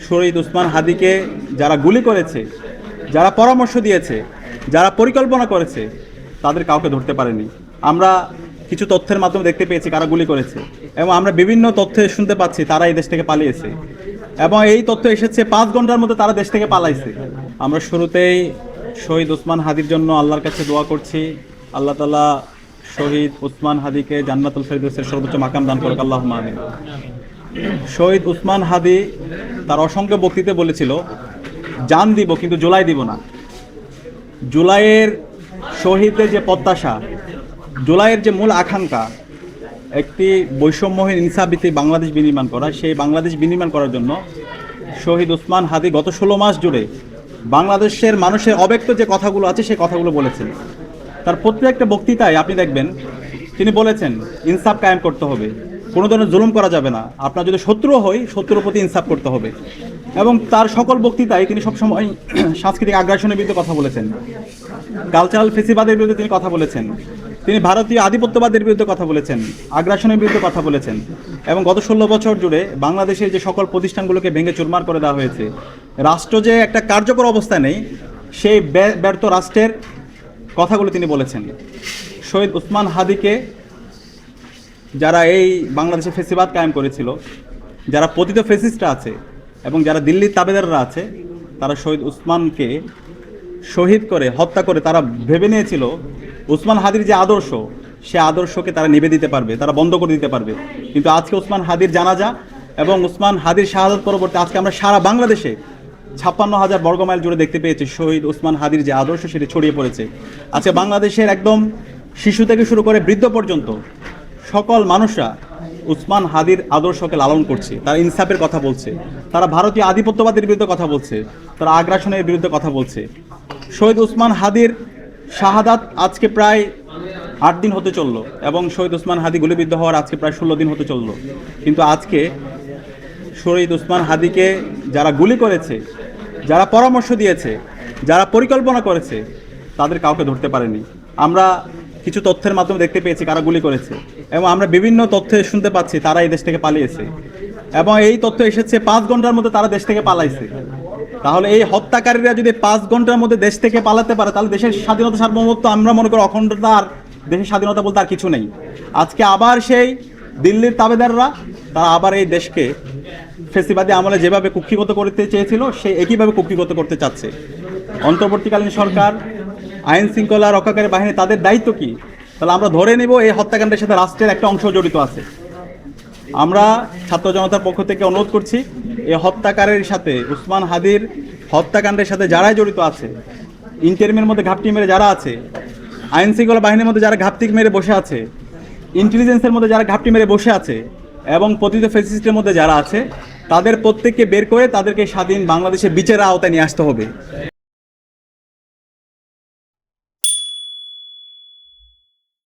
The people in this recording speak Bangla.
শহীদ ওসমান হাদিকে যারা গুলি করেছে, যারা পরামর্শ দিয়েছে, যারা পরিকল্পনা করেছে, তাদের কাউকে ধরতে পারেনি। আমরা কিছু তথ্যের মাধ্যমে দেখতে পেয়েছি কারা গুলি করেছে, এবং আমরা বিভিন্ন তথ্যে শুনতে পাচ্ছি তারা এই দেশ থেকে পালিয়েছে, এবং এই তথ্য এসেছে 5 ঘন্টার মধ্যে তারা দেশ থেকে পালাইছে। আমরা শুরুতেই শহীদ ওসমান হাদির জন্য আল্লাহর কাছে দোয়া করছি, আল্লাহ তাআলা শহীদ ওসমান হাদিকে জান্নাতুল ফেরদৌসের সর্বোচ্চ মাকাম দান করুক, আল্লাহুম্মা আমিন। শহীদ ওসমান হাদি তার অসংখ্য বক্তৃতায় বলেছিল, জান দিব কিন্তু জুলাই দিব না। জুলাইয়ের শহীদদের যে প্রত্যাশা, জুলাইয়ের যে মূল আকাঙ্ক্ষা, একটি বৈষম্যহীন ইনসাফভিত্তিক বাংলাদেশ বিনির্মাণ করা, সেই বাংলাদেশ বিনির্মাণ করার জন্য শহীদ ওসমান হাদি গত 16 মাস জুড়ে বাংলাদেশের মানুষের অব্যক্ত যে কথাগুলো আছে সেই কথাগুলো বলেছেন। তার প্রত্যেকটা বক্তৃতায় আপনি দেখবেন তিনি বলেছেন ইনসাফ কায়েম করতে হবে, কোনো ধরনের জুলুম করা যাবে না, আপনার যদি শত্রু হয় শত্রুর প্রতি ইনসাফ করতে হবে। এবং তার সকল বক্তৃতায় তিনি সবসময় সাংস্কৃতিক আগ্রাসনের বিরুদ্ধে কথা বলেছেন, কালচারাল ফেসিবাদের বিরুদ্ধে তিনি কথা বলেছেন, তিনি ভারতীয় আধিপত্যবাদের বিরুদ্ধে কথা বলেছেন, আগ্রাসনের বিরুদ্ধে কথা বলেছেন। এবং গত 16 বছর জুড়ে বাংলাদেশের যে সকল প্রতিষ্ঠানগুলোকে ভেঙে চুরমার করে দেওয়া হয়েছে, রাষ্ট্র যে একটা কার্যকর অবস্থায় নেই, সেই ব্যর্থ রাষ্ট্রের কথাগুলো তিনি বলেছেন। শহীদ ওসমান হাদিকে যারা এই বাংলাদেশে ফেসিবাদ কায়েম করেছিল, যারা পতিত ফেসিস্টরা আছে এবং যারা দিল্লির তাবেদাররা আছে, তারা শহীদ ওসমানকে শহীদ করে হত্যা করে তারা ভেবে নিয়েছিল ওসমান হাদির যে আদর্শ, সে আদর্শকে তারা নিবে দিতে পারবে, তারা বন্ধ করে দিতে পারবে। কিন্তু আজকে ওসমান হাদির জানাজা এবং ওসমান হাদির শাহাদাত পরবর্তী আজকে আমরা সারা বাংলাদেশে 56,000 বর্গমাইল জুড়ে দেখতে পেয়েছি শহীদ ওসমান হাদির যে আদর্শ সেটি ছড়িয়ে পড়েছে। আজকে বাংলাদেশের একদম শিশু থেকে শুরু করে বৃদ্ধ পর্যন্ত সকল মানুষরা ওসমান হাদির আদর্শকে লালন করছে, তারা ইনসাফের কথা বলছে, তারা ভারতীয় আধিপত্যবাদের বিরুদ্ধে কথা বলছে, তারা আগ্রাসনের বিরুদ্ধে কথা বলছে। শহীদ ওসমান হাদির শাহাদাত আজকে প্রায় 8 দিন হতে চললো, এবং শহীদ ওসমান হাদি গুলিবিদ্ধ হওয়ার আজকে প্রায় 16 দিন হতে চললো। কিন্তু আজকে শহীদ ওসমান হাদিকে যারা গুলি করেছে, যারা পরামর্শ দিয়েছে, যারা পরিকল্পনা করেছে, তাদের কাউকে ধরতে পারেনি। আমরা কিছু তথ্যের মাধ্যমে দেখতে পেয়েছি কারা গুলি করেছে, এবং আমরা বিভিন্ন তথ্যে শুনতে পাচ্ছি তারা এই দেশ থেকে পালিয়েছে, এবং এই তথ্য এসেছে 5 ঘন্টার মধ্যে তারা দেশ থেকে পালাইছে। তাহলে এই হত্যাকারীরা যদি 5 ঘন্টার মধ্যে দেশ থেকে পালাতে পারে, তাহলে দেশের স্বাধীনতা সার্বভৌমত্ব, আমরা মনে করি অখণ্ডতা, আর দেশের স্বাধীনতা বলতে আর কিছু নেই। আজকে আবার সেই দিল্লির তাবেদাররা তারা আবার এই দেশকে ফেসিবাদী আমলে যেভাবে কুক্ষিগত করতে চেয়েছিল, সে একইভাবে কুক্ষিগত করতে চাচ্ছে। অন্তর্বর্তীকালীন সরকার, আইন শৃঙ্খলা রক্ষাকারী বাহিনী, তাদের দায়িত্ব কি? তাহলে আমরা ধরে নেব এই হত্যাকাণ্ডের সাথে রাষ্ট্রের একটা অংশ জড়িত আছে। আমরা ছাত্র জনতার পক্ষ থেকে অনুরোধ করছি, এই হত্যাকারীর সাথে, ওসমান হাদির হত্যাকাণ্ডের সাথে যারাই জড়িত আছে, ইন্টারিমের মধ্যে ঘাপটি মেরে যারা আছে, আইন শৃঙ্খলা বাহিনীর মধ্যে যারা ঘাপটি মেরে বসে আছে, ইন্টেলিজেন্সের মধ্যে যারা ঘাপটি মেরে বসে আছে, এবং পতিত ফ্যাসিস্টের মধ্যে যারা আছে, তাদের প্রত্যেককে বের করে তাদেরকে স্বাধীন বাংলাদেশের বিচারের আওতায় নিয়ে আসতে হবে।